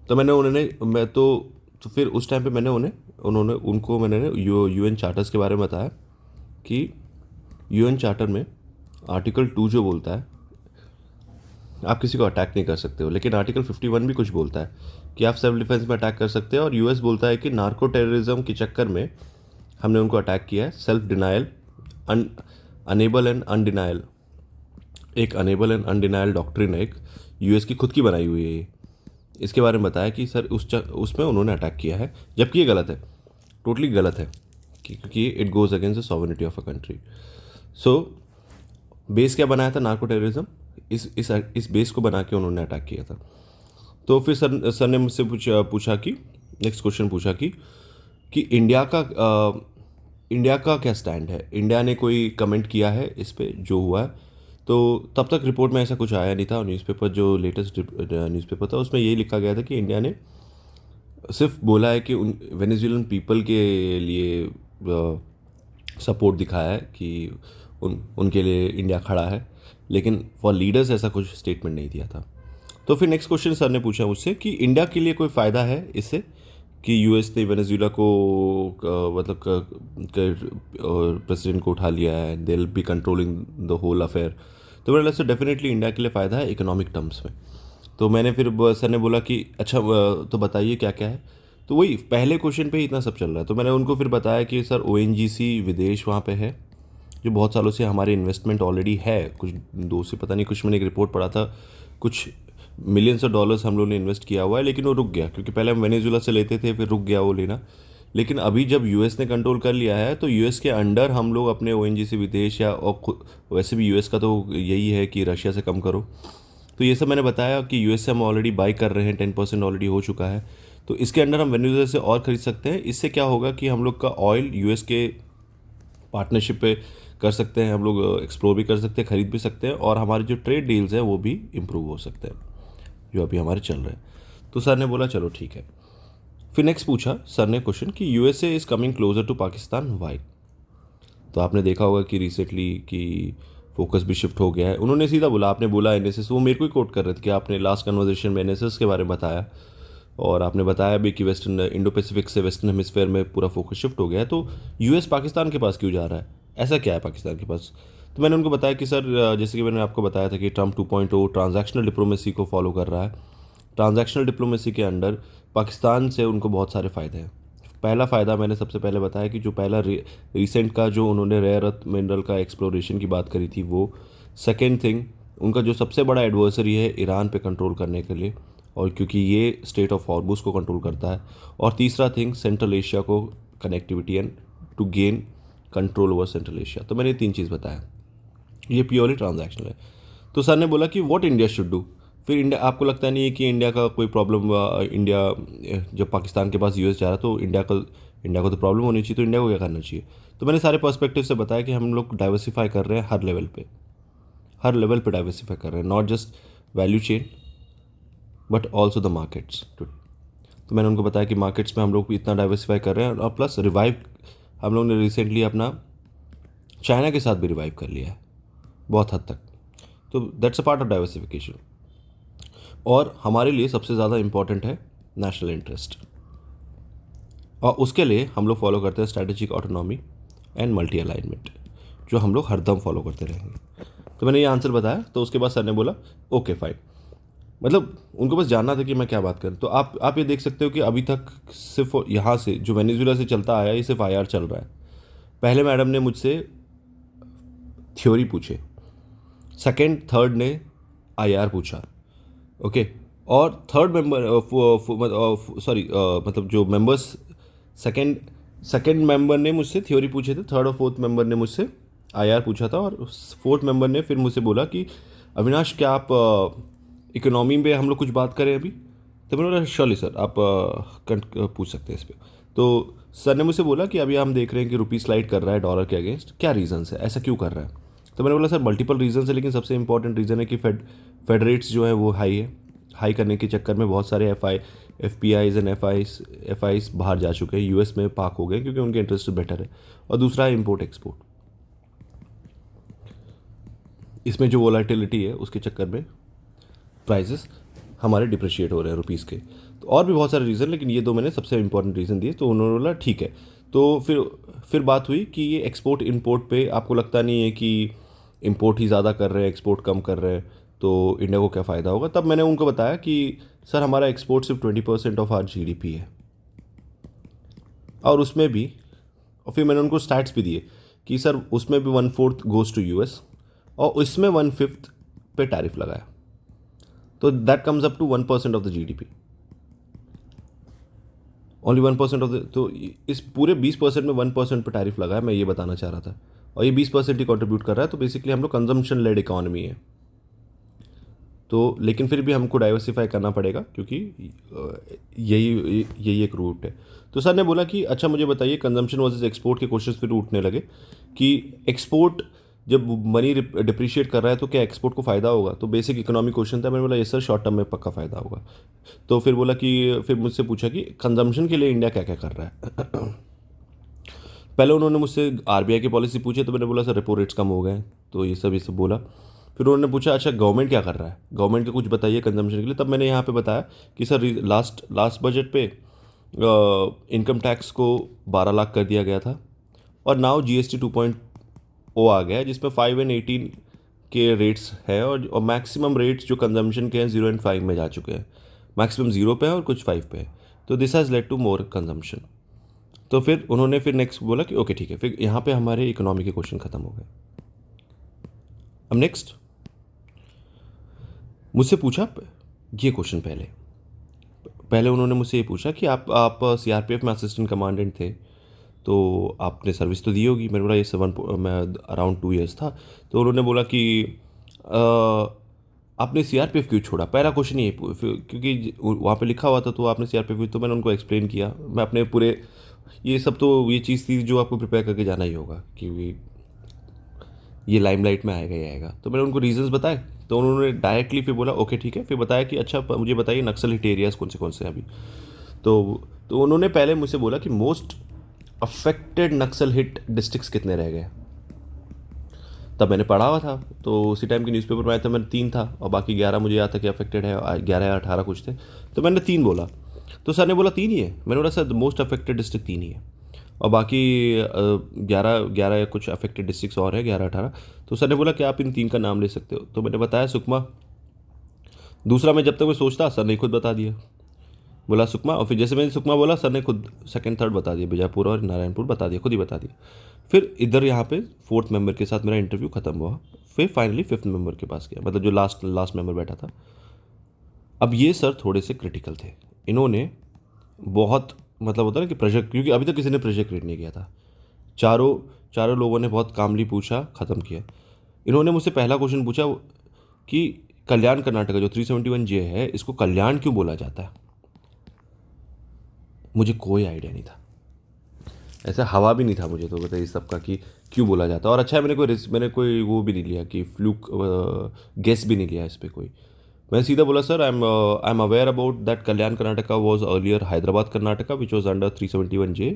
[SPEAKER 1] तो मैं तो फिर उस टाइम पे मैंने मैंने यूएन चार्टर्स के बारे में बताया कि यूएन चार्टर में आर्टिकल 2 जो बोलता है आप किसी को अटैक नहीं कर सकते हो, लेकिन आर्टिकल 51 भी कुछ बोलता है कि आप सेल्फ डिफेंस में अटैक कर सकते हो। और यूएस बोलता है कि नार्को टेररिज्म के चक्कर में हमने उनको अटैक किया है। सेल्फ डिनायल, अनेबल एंड अनडिनायल, एक अनेबल एंड अनडिनायल डॉक्ट्रिन है, एक यूएस की खुद की बनाई हुई है ये। इसके बारे में बताया कि सर उसमें उन्होंने अटैक किया है, जबकि ये गलत है, टोटली गलत है। क्योंकि it goes against the sovereignty of a country. So base क्या बनाया था? Narco terrorism. इस बेस को बना के उन्होंने अटैक किया था. तो फिर सर ने मुझसे पूछा कि नेक्स्ट क्वेश्चन पूछा कि इंडिया का क्या स्टैंड है. इंडिया ने कोई कमेंट किया है इस पे जो हुआ है? तो तब तक रिपोर्ट में ऐसा कुछ आया नहीं था. न्यूज़पेपर जो लेटेस्ट न्यूज़पेपर था उसमें यही लिखा गया था कि इंडिया ने सिर्फ बोला है कि उन वेनेजुएलन पीपल के लिए सपोर्ट दिखाया है कि उनके लिए इंडिया खड़ा है, लेकिन फॉर लीडर्स ऐसा कुछ स्टेटमेंट नहीं दिया था. तो फिर नेक्स्ट क्वेश्चन सर ने पूछा मुझसे कि इंडिया के लिए कोई फ़ायदा है इससे कि यूएस ने वेनेजुएला को मतलब प्रेसिडेंट को उठा लिया है, they will be controlling the whole affair. तो मेरे लगता है डेफिनेटली इंडिया के लिए फ़ायदा है इकोनॉमिक टर्म्स में. तो मैंने फिर सर ने बोला कि अच्छा तो बताइए क्या क्या है. तो वही पहले क्वेश्चन पे ही इतना सब चल रहा है. तो मैंने उनको फिर बताया कि सर ओएनजीसी विदेश वहाँ पे है, जो बहुत सालों से हमारे इन्वेस्टमेंट ऑलरेडी है. कुछ दो से पता नहीं, कुछ मैंने एक रिपोर्ट पढ़ा था, कुछ मिलियंस ऑफ डॉलर्स हम लोग ने इन्वेस्ट किया हुआ है, लेकिन वो रुक गया क्योंकि पहले हम वेनेजुएला से लेते थे, फिर रुक गया वो लेना. लेकिन अभी जब यूएस ने कंट्रोल कर लिया है तो यूएस के अंडर हम लोग अपने ओएनजीसी विदेश या और वैसे भी यूएस का तो यही है कि रशिया से कम करो. तो ये सब मैंने बताया कि यूएस से हम ऑलरेडी बाई कर रहे हैं, 10% ऑलरेडी हो चुका है. तो इसके अंडर हम वेनेजुएला से और खरीद सकते हैं. इससे क्या होगा कि हम लोग का ऑयल यूएस के पार्टनरशिप पे कर सकते हैं, हम लोग एक्सप्लोर भी कर सकते हैं, खरीद भी सकते हैं, और हमारे जो ट्रेड डील्स हैं वो भी इम्प्रूव हो सकते हैं जो अभी हमारे चल रहे हैं. तो सर ने बोला चलो ठीक है. फिर नेक्स्ट पूछा सर ने क्वेश्चन कि USA is coming closer to Pakistan, why. तो आपने देखा होगा कि रिसेंटली कि फोकस भी शिफ्ट हो गया है. उन्होंने सीधा बोला, आपने बोला एनएसएस, वो मेरे को ही कोट कर रहे थे कि आपने लास्ट कन्वर्सेशन में एनएसएस के बारे में बताया, और आपने बताया भी कि वेस्टर्न इंडो पैसिफिक से वेस्टर्न हेमिस्फेयर में पूरा फोकस शिफ्ट हो गया है. तो यूएस पाकिस्तान के पास क्यों जा रहा है? ऐसा क्या है पाकिस्तान के पास? तो मैंने उनको बताया कि सर जैसे कि मैंने आपको बताया था कि ट्रम्प 2.0 ट्रांजैक्शनल डिप्लोमेसी को फॉलो कर रहा है. ट्रांजैक्शनल डिप्लोमेसी के अंडर पाकिस्तान से उनको बहुत सारे फ़ायदे हैं. पहला फ़ायदा मैंने सबसे पहले बताया कि जो पहला रिसेंट का जो उन्होंने रेयर अर्थ मिनरल का एक्सप्लोरेशन की बात करी थी वो. सेकेंड थिंग, उनका जो सबसे बड़ा एडवर्सरी है ईरान पे कंट्रोल करने के लिए, और क्योंकि ये स्टेट ऑफ हॉर्मुज़ को कंट्रोल करता है. और तीसरा थिंग, सेंट्रल एशिया को connectivity and to gain control over Central Asia. तो मैंने ये तीन चीज़ बताया, ये प्योरली ट्रांजैक्शनल है. तो सर ने बोला कि व्हाट इंडिया शुड डू. फिर इंडिया, आपको लगता नहीं है कि इंडिया का कोई प्रॉब्लम, इंडिया जब पाकिस्तान के पास यूएस जा रहा तो इंडिया को तो प्रॉब्लम होनी चाहिए, तो इंडिया को क्या करना चाहिए? तो मैंने सारे पर्सपेक्टिव से बताया कि हम लोग डाइवर्सिफाई कर रहे हैं हर लेवल पे डाइवर्सिफाई कर रहे हैं, not just value chain but also the markets. तो मैंने उनको बताया कि मार्केट्स में हम लोग भी इतना डाइवर्सिफाई कर रहे हैं, और प्लस रिवाइव हम लोग ने रिसेंटली अपना चाइना के साथ भी रिवाइव कर लिया है बहुत हद तक. तो that's a part of diversification. और हमारे लिए सबसे ज़्यादा इम्पॉर्टेंट है नेशनल इंटरेस्ट, और उसके लिए हम लोग फॉलो करते हैं strategic autonomy and multi alignment, जो हम लोग हरदम फॉलो करते रहेंगे. तो मैंने ये आंसर बताया. तो उसके बाद सर ने बोला ओके फाइन. मतलब उनको बस जानना था कि मैं क्या बात करूं. तो आप ये देख सकते हो कि अभी तक सिर्फ यहाँ से जो वेनेजुएला से चलता आया, ये सिर्फ आईआर चल रहा है. पहले मैडम ने मुझसे थ्योरी पूछे, सेकेंड थर्ड ने आईआर पूछा, ओके. और थर्ड मेंबर मतलब जो मेंबर्स, सेकेंड मेंबर ने मुझसे थ्योरी पूछे थे, थर्ड और फोर्थ मेंबर ने मुझसे आईआर पूछा था, और फोर्थ मेंबर ने फिर मुझसे बोला कि अविनाश क्या आप इकोनॉमी पे हम लोग कुछ बात करें अभी. तो मैंने बोला श्योरली सर, आप पूछ सकते हैं इस पर. तो सर ने मुझसे बोला कि अभी हम देख रहे हैं कि रुपी स्लाइड कर रहा है डॉलर के अगेंस्ट, क्या रीज़न्स है, ऐसा क्यों कर रहा है? तो मैंने बोला सर मल्टीपल रीजन्स है, लेकिन सबसे इंपॉर्टेंट रीज़न है कि फेड रेट्स जो है वो हाई करने के चक्कर में बहुत सारे एफ.पी.आईज़ एंड एफ.आईज़ बाहर जा चुके हैं, यूएस में पार्क हो गए क्योंकि उनके इंटरेस्ट बेटर है. और दूसरा है इम्पोर्ट एक्सपोर्ट. इसमें जो वोलेटिलिटी है उसके चक्कर में प्राइसेस हमारे डिप्रिशिएट हो रहे हैं रुपीज़ के. तो और भी बहुत सारे रीज़न, लेकिन ये दो मैंने सबसे इंपॉर्टेंट रीज़न दिए. तो उन्होंने बोला ठीक है. तो फिर बात हुई कि ये एक्सपोर्ट इंपोर्ट पे आपको लगता नहीं है कि इंपोर्ट ही ज़्यादा कर रहे हैं, एक्सपोर्ट कम कर रहे हैं, तो इंडिया को क्या फ़ायदा होगा? तब मैंने उनको बताया कि सर हमारा एक्सपोर्ट सिर्फ 20% ऑफ आवर जीडीपी है, और उसमें भी, और फिर मैंने उनको स्टैट्स भी दिए कि सर उसमें भी 1/4 गोज़ टू यूएस, और इसमें 1/5 पे टैरिफ लगाया. तो that comes up to 1% of the GDP. Only 1% of the, तो इस पूरे 20% में 1% पे टैरिफ लगा है, मैं ये बताना चाह रहा था, और ये 20% ही कंट्रीब्यूट कर रहा है। तो बेसिकली हम लोग कंजम्पशन लेड इकोनॉमी है। तो लेकिन फिर भी हमको डाइवर्सिफाई करना पड़ेगा, क्योंकि यही यही एक रूट है। तो सर ने बोला कि अच्छा मुझे बताइए, कंजम्पशन वर्सेस एक्सपोर्ट के क्वेश्चंस फिर उठने लगे कि एक्सपोर्ट जब मनी डिप्रिशिएट कर रहा है तो क्या एक्सपोर्ट को फ़ायदा होगा। तो बेसिक इकोनॉमिक क्वेश्चन था। मैंने बोला ये सर शॉर्ट टर्म में पक्का फ़ायदा होगा। तो फिर बोला कि फिर मुझसे पूछा कि कंजम्पशन के लिए इंडिया क्या क्या कर रहा है। पहले उन्होंने मुझसे आरबीआई की पॉलिसी पूछी, तो मैंने बोला सर रेपो रेट्स कम हो गए, तो ये सब बोला। फिर उन्होंने पूछा अच्छा गवर्नमेंट क्या कर रहा है, गवर्नमेंट का कुछ बताइए कंजम्पशन के लिए। तब मैंने यहाँ पे बताया कि सर लास्ट लास्ट बजट पे इनकम टैक्स को 12 लाख कर दिया गया था, और नाउ जीएसटी 2.0 आ गया है, जिसमें 5 एंड 18 के रेट्स है, और मैक्सिमम रेट्स जो कंजम्पशन के हैं 0 एंड 5 में जा चुके हैं। मैक्सिमम 0 पे है और कुछ 5 पे है। तो this has led to more consumption. तो फिर उन्होंने फिर नेक्स्ट बोला कि ओके ठीक है, फिर यहाँ पे हमारे इकोनॉमी के क्वेश्चन खत्म हो गए। अब नेक्स्ट मुझसे पूछा ये क्वेश्चन, पहले पहले उन्होंने मुझसे ये पूछा कि आप सीआरपीएफ में असिस्टेंट कमांडेंट थे, तो आपने सर्विस तो दी होगी। मैंने बोला ये मैं अराउंड 2 ईयर्स था। तो उन्होंने बोला कि आपने सीआरपीएफ क्यों छोड़ा, पहला क्वेश्चन ये क्योंकि वहाँ पे लिखा हुआ था, तो आपने सीआरपीएफ, तो मैंने उनको एक्सप्लेन किया। मैं अपने पूरे ये सब, तो ये चीज़ थी जो आपको प्रिपेयर करके जाना ही होगा, क्योंकि ये लाइमलाइट में आएगा ही आएगा। तो मैंने उनको रीजंस बताए, तो उन्होंने डायरेक्टली फिर बोला ओके ठीक है। फिर बताया कि अच्छा मुझे बताइए नक्सल हिट एरियाज़ कौन से हैं अभी। तो उन्होंने पहले मुझसे बोला कि मोस्ट अफेक्टेड नक्सल हिट डिस्ट्रिक्ट्स कितने रह गए। तब मैंने पढ़ा हुआ था, तो उसी टाइम के न्यूज़पेपर में आया था, मैंने 3 था, और बाकी 11 मुझे याद था कि अफेक्टेड है, 11 या 18 कुछ थे। तो मैंने 3 बोला, तो सर ने बोला 3 ही है। मैंने बोला सर मोस्ट अफेक्टेड डिस्ट्रिक्ट 3 ही है, और बाकी 11 या कुछ अफेक्टेड डिस्ट्रिक्ट्स और है, 11-18। तो सर ने बोला कि आप इन 3 का नाम ले सकते हो। तो मैंने बताया सुकमा। दूसरा मैं जब तक मैं सोचता, सर ने खुद बता दिया, बोला सुकमा। और फिर जैसे मैंने सुकमा बोला, सर ने खुद सेकंड थर्ड बता दिया, बीजापुर और नारायणपुर बता दिया, खुद ही बता दिया। फिर इधर यहाँ पे 4th मेंबर के साथ मेरा इंटरव्यू खत्म हुआ। फिर फाइनली 5th मेंबर के पास गया, मतलब जो लास्ट मेंबर बैठा था। अब ये सर थोड़े से क्रिटिकल थे। इन्होंने बहुत, मतलब होता है ना कि प्रेशर, क्योंकि अभी तक किसी ने प्रेशर क्रिएट नहीं किया था। चारों चारों लोगों ने बहुत कामली पूछा, ख़त्म किया। इन्होंने मुझसे पहला क्वेश्चन पूछा कि कल्याण कर्नाटका जो 371J है, इसको कल्याण क्यों बोला जाता है। मुझे कोई आइडिया नहीं था, ऐसा हवा भी नहीं था मुझे तो बताइए इस सब का कि क्यों बोला जाता है। और अच्छा है मैंने कोई वो भी नहीं लिया कि फ्लूक गेस भी नहीं लिया इस पर कोई। मैंने सीधा बोला sir I am aware about that Kalyan Karnataka was earlier Hyderabad Karnataka which was under 371J,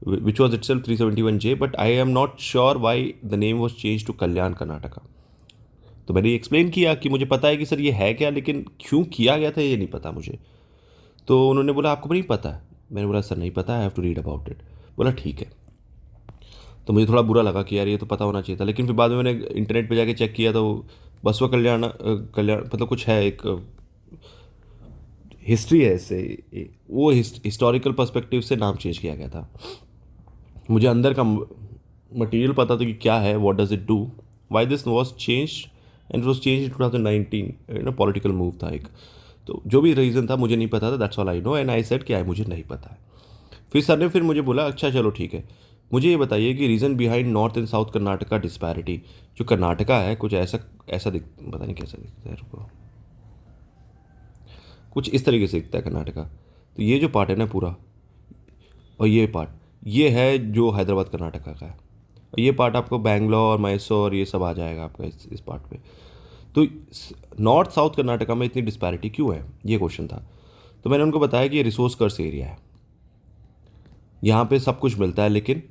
[SPEAKER 1] which was itself 371J, but I am not sure why the name was change to Kalyan Karnataka. तो मैंने एक्सप्लेन किया कि मुझे पता है कि सर ये है क्या, लेकिन क्यों किया गया था ये नहीं पता मुझे। तो उन्होंने बोला आपको नहीं पता है। मैंने बोला सर नहीं पता, I have to read about it. बोला ठीक है। तो मुझे थोड़ा बुरा लगा कि यार ये तो पता होना चाहिए था, लेकिन फिर बाद में मैंने इंटरनेट पे जाके चेक किया, तो बसवा कल्याण मतलब कुछ है, एक हिस्ट्री है इससे, वो हिस्टोरिकल पर्सपेक्टिव से नाम चेंज किया गया था। मुझे अंदर का मटेरियल पता था कि क्या है, what does it do, why this was change, and it was change in 2019, political move था एक। तो जो भी रीज़न था मुझे नहीं पता था, that's all I know, and I said कि मुझे नहीं पता है। फिर सर ने फिर मुझे बोला अच्छा चलो ठीक है, मुझे ये बताइए कि reason behind north and south Karnataka disparity. जो कर्नाटका है कुछ ऐसा ऐसा पता नहीं कैसा दिखता है, रुको, कुछ इस तरीके से दिखता है कर्नाटका। तो ये जो पार्ट है ना पूरा, और ये पार्ट, ये है जो हैदराबाद कर्नाटका का है, और ये पार्ट आपको बैंगलोर मैसूर ये सब आ जाएगा आपका इस पार्ट पे। तो नॉर्थ साउथ कर्नाटका में इतनी डिस्पैरिटी क्यों है, ये क्वेश्चन था। तो मैंने उनको बताया कि ये रिसोर्स कर्स एरिया है, यहाँ पे सब कुछ मिलता है लेकिन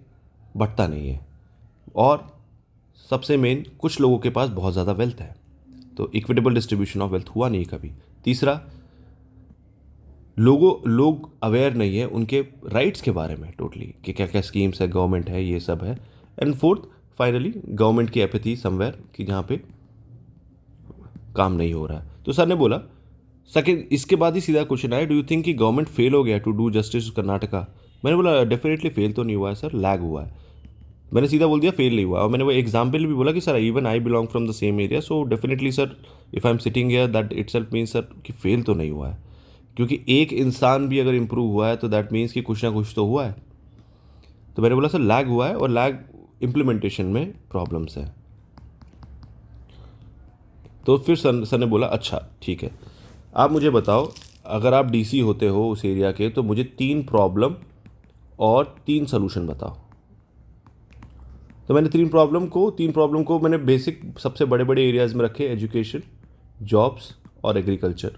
[SPEAKER 1] बंटता नहीं है, और सबसे मेन कुछ लोगों के पास बहुत ज़्यादा वेल्थ है, तो इक्विटेबल डिस्ट्रीब्यूशन ऑफ वेल्थ हुआ नहीं कभी। तीसरा, लोग अवेयर नहीं है उनके राइट्स के बारे में टोटली, कि क्या क्या स्कीम्स है, गवर्नमेंट है, ये सब है। एंड फोर्थ, फाइनली गवर्नमेंट की एपैथी समवेयर, कि जहाँ पे काम नहीं हो रहा है। तो सर ने बोला सेकंड, इसके बाद ही सीधा क्वेश्चन आया, डू यू थिंक कि गवर्नमेंट फेल हो गया टू डू जस्टिस कर्नाटका। मैंने बोला डेफिनेटली फेल तो नहीं हुआ है सर, लैग हुआ है। मैंने सीधा बोल दिया फेल नहीं हुआ, और मैंने वो एग्जाम्पल भी बोला कि sir even I belong from the same area, so definitely sir if I am sitting here that itself means sir कि फेल तो नहीं हुआ है। क्योंकि एक इंसान भी अगर इम्प्रूव हुआ है तो दैट मीन्स कि कुछ ना कुछ तो हुआ है। तो मैंने बोला सर लैग हुआ है और लैग इम्प्लीमेंटेशन में प्रॉब्लम्स है। तो फिर सर ने बोला अच्छा ठीक है, आप मुझे बताओ अगर आप डीसी होते हो उस एरिया के तो मुझे 3 प्रॉब्लम और 3 सलूशन बताओ। तो मैंने 3 प्रॉब्लम को मैंने बेसिक सबसे बड़े बड़े एरियाज़ में रखे, एजुकेशन, जॉब्स और एग्रीकल्चर।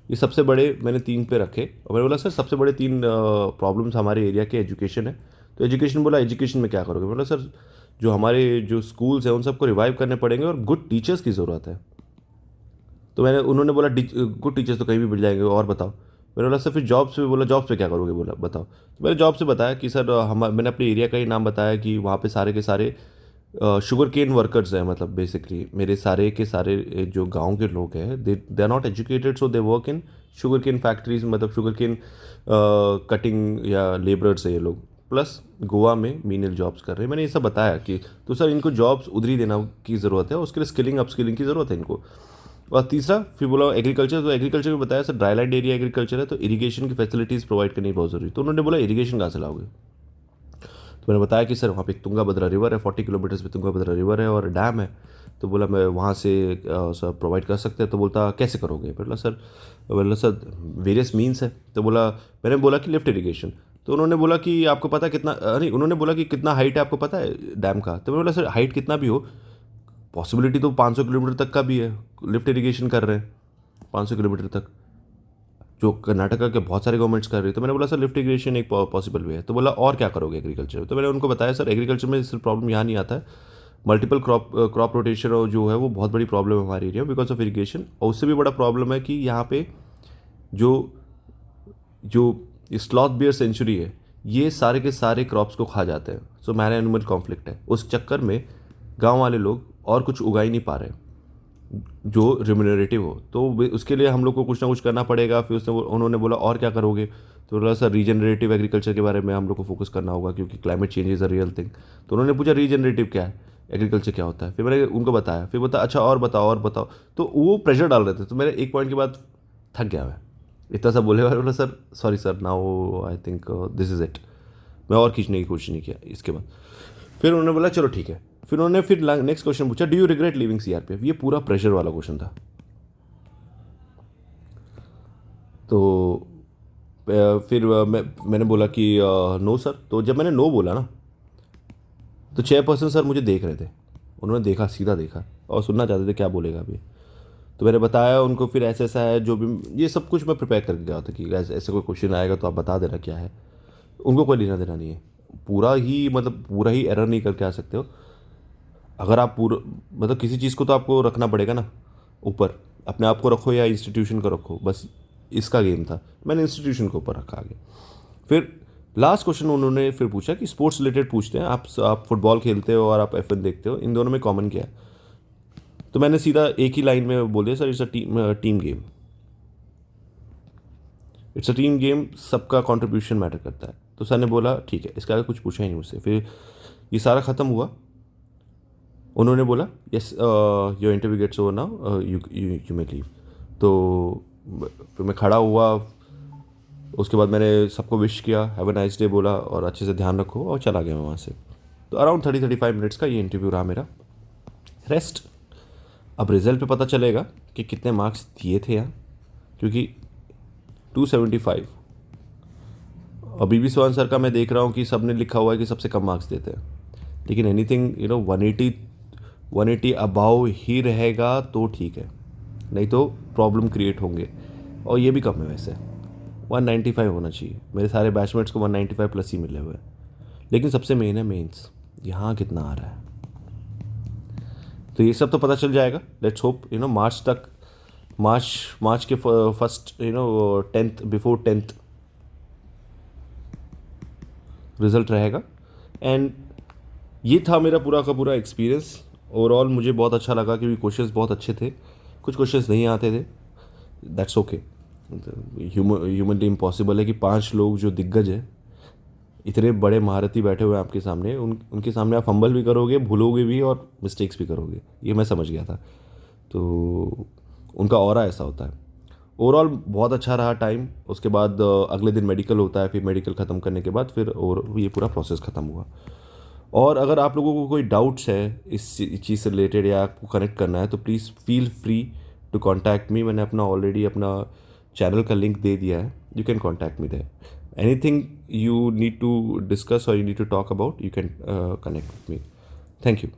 [SPEAKER 1] ये सबसे बड़े मैंने 3 पे रखे और मैंने बोला सर सबसे बड़े 3 प्रॉब्लम्स हमारे एरिया के एजुकेशन है। तो एजुकेशन बोला एजुकेशन में क्या करोगे? बोला सर जो हमारे जो स्कूल्स हैं उन सबको रिवाइव करने पड़ेंगे और गुड टीचर्स की ज़रूरत है। तो उन्होंने बोला गुड टीचर्स तो कहीं भी मिल जाएंगे, और बताओ। मैंने बोला सर फिर जॉब्स पे, बोला जॉब्स पे क्या करोगे? बोला बताओ। तो मैंने जॉब से बताया कि सर मैंने अपने एरिया का ही नाम बताया कि वहाँ पे सारे के सारे शुगर केन वर्कर्स हैं, मतलब बेसिकली मेरे सारे के सारे जो गांव के लोग हैं they are not educated, so they work in sugar cane factories, मतलब शुगर केन कटिंग या लेबरर्स है ये लोग, प्लस गोवा में मीनियल जॉब्स कर रहे हैं। मैंने ये सब बताया कि तो सर इनको जॉब्स उधर ही देना की ज़रूरत है, उसके लिए स्किलिंग अपस्किलिंग की ज़रूरत है इनको। और तीसरा फिर बोला एग्रीकल्चर, तो एग्रीकल्चर में बताया सर ड्राईलैंड एरिया एग्रीकल्चर है तो इरीगेशन की फैसिलिटीज़ प्रोवाइड करनी बहुत ज़रूरी। तो उन्होंने बोला इरीगेशन कहाँ से लाओगे? तो मैंने बताया कि सर वहाँ पे तुंगाभद्रा रिवर है, 40 किलोमीटर्स पे तुंगाभद्रा रिवर है और डैम है। तो बोला मैं वहाँ से सर प्रोवाइड कर सकते हैं। तो बोलता कैसे करोगे? बोला सर वेरियस मीन्स है। तो मैंने बोला कि लिफ्ट इरीगेशन। तो उन्होंने बोला कि आपको पता है कितना, नहीं उन्होंने बोला कि कितना हाइट है आपको पता है डैम का? तो मैं बोला सर हाइट कितना भी हो, पॉसिबिलिटी तो 500 किलोमीटर तक का भी है, लिफ्ट इरीगेशन कर रहे हैं 500 किलोमीटर तक, जो कर्नाटका के बहुत सारे गवर्नमेंट्स कर रही है। तो मैंने बोला सर लिफ्ट इरीगेशन एक पॉसिबल वे है। तो बोला और क्या करोगे एग्रीकल्चर में? तो मैंने उनको बताया सर एग्रीकल्चर में सिर्फ प्रॉब्लम यहाँ नहीं आता है, मल्टीपल क्रॉप रोटेशन और जो है वो बहुत बड़ी प्रॉब्लम है हमारे एरिया में बिकॉज ऑफ इरीगेशन। और उससे भी बड़ा प्रॉब्लम है कि यहाँ पे जो जो स्लॉथ बियर सेंचुरी है ये सारे के सारे क्रॉप्स को खा जाते हैं। सो मैन एनिमल कॉन्फ्लिक्ट है, उस चक्कर में गांव वाले लोग और कुछ उगा ही नहीं पा रहे जो रिम्यूनरेटिव हो। तो उसके लिए हम लोग को कुछ ना कुछ करना पड़ेगा। फिर उन्होंने बोला और क्या करोगे? तो बोला सर रीजनरेटिव एग्रीकल्चर के बारे में हम लोग को फोकस करना होगा क्योंकि climate change is a real thing. तो उन्होंने पूछा रीजनरेटिव क्या है, एग्रीकल्चर क्या होता है? फिर मैंने उनको बताया, फिर बता अच्छा और बताओ और बताओ। तो वो प्रेशर डाल रहे थे। तो मेरे एक पॉइंट के बाद थक गया मैं, इतना सब बोले वाले। बोला sir sorry sir now I think this is it. मैं और खींचने की कोशिश नहीं किया इसके बाद। फिर उन्होंने बोला चलो ठीक है। फिर उन्होंने फिर नेक्स्ट क्वेश्चन पूछा do you regret living CRPF? ये पूरा प्रेशर वाला क्वेश्चन था। तो फिर मैंने बोला कि नो सर। तो जब मैंने नो बोला ना तो चेयरपर्सन सर मुझे देख रहे थे, उन्होंने देखा, सीधा देखा और सुनना चाहते थे क्या बोलेगा अभी। तो मैंने बताया उनको फिर ऐसा ऐसा है, जो भी ये सब कुछ मैं प्रिपेयर करके गया था कि ऐसे ऐसे कोई क्वेश्चन आएगा तो आप बता देना क्या है। उनको कोई लेना देना नहीं है, पूरा ही एरर नहीं करके आ सकते हो। अगर आप पूरा मतलब किसी चीज़ को तो आपको रखना पड़ेगा ना ऊपर, अपने आप को रखो या इंस्टीट्यूशन को रखो, बस इसका गेम था। मैंने इंस्टीट्यूशन को ऊपर रखा आगे। फिर लास्ट क्वेश्चन उन्होंने फिर पूछा कि स्पोर्ट्स रिलेटेड पूछते हैं, आप फुटबॉल खेलते हो और आप F1 देखते हो, इन दोनों में कॉमन क्या है? तो मैंने सीधा एक ही लाइन में बोल दिया sir it's a team game, it's a team game, सबका कंट्रीब्यूशन मैटर करता है। तो सर ने बोला ठीक है, इसके आगे कुछ पूछा ही नहीं मुझसे। फिर ये सारा ख़त्म हुआ, उन्होंने बोला yes your interview gets over now, you may leave. तो फिर मैं खड़ा हुआ, उसके बाद मैंने सबको विश किया, हैव अ नाइस डे बोला और अच्छे से ध्यान रखो और चला गया मैं वहाँ से। तो अराउंड 30-35 मिनट्स का ये इंटरव्यू रहा मेरा। रेस्ट अब रिजल्ट पे पता चलेगा कि कितने मार्क्स दिए थे यहाँ, क्योंकि 275 और बीबी सोहान सर का मैं देख रहा हूँ कि सब ने लिखा हुआ है कि सबसे कम मार्क्स देते हैं। लेकिन एनीथिंग 180 अबाव ही रहेगा तो ठीक है, नहीं तो प्रॉब्लम क्रिएट होंगे। और ये भी कम है वैसे, 195 होना चाहिए। मेरे सारे बैचमेट्स को 195 प्लस ही मिले हुए हैं। लेकिन सबसे मेन है मेंस, यहाँ कितना आ रहा है। तो ये सब तो पता चल जाएगा, लेट्स होप मार्च तक, मार्च के first 10th before 10th result रहेगा। एंड ये था मेरा पूरा का पूरा एक्सपीरियंस। ओवरऑल मुझे बहुत अच्छा लगा क्योंकि क्वेश्चंस बहुत अच्छे थे, कुछ क्वेश्चंस नहीं आते थे, दैट्स ओके। ह्यूमनली इम्पॉसिबल है कि 5 लोग जो दिग्गज है, इतने बड़े महारथी बैठे हुए हैं आपके सामने, उनके सामने आप फंबल भी करोगे, भूलोगे भी और मिस्टेक्स भी करोगे, ये मैं समझ गया था। तो उनका ऑरा ऐसा होता है। ओवरऑल बहुत अच्छा रहा टाइम। उसके बाद अगले दिन मेडिकल होता है, फिर मेडिकल ख़त्म करने के बाद फिर और ये पूरा प्रोसेस ख़त्म हुआ। और अगर आप लोगों को कोई डाउट्स है इस चीज़ से रिलेटेड या आपको कनेक्ट करना है तो please feel free to contact me. मैंने अपना ऑलरेडी अपना चैनल का लिंक दे दिया है, you can contact me there. Anything you need to discuss or you need to talk about, you can connect with me. Thank you.